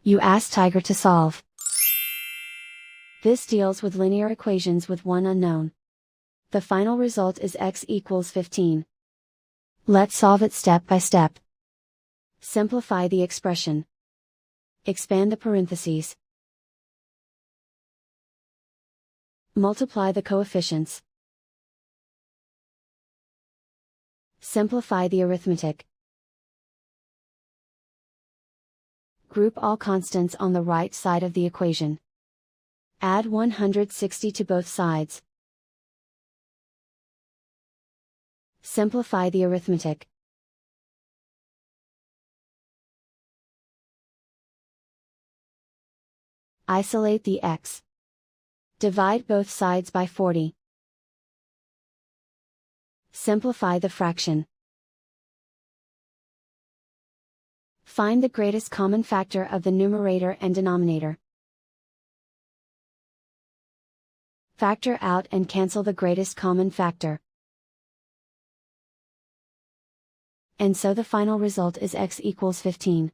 You ask Tiger to solve. This deals with linear equations with one unknown. The final result is x equals 15. Let's solve it step by step. Simplify the expression. Expand the parentheses. Multiply the coefficients. Simplify the arithmetic. Group all constants on the right side of the equation. Add 160 to both sides. Simplify the arithmetic. Isolate the x. Divide both sides by 40. Simplify the fraction. Find the greatest common factor of the numerator and denominator. Factor out and cancel the greatest common factor. And so the final result is x equals 15.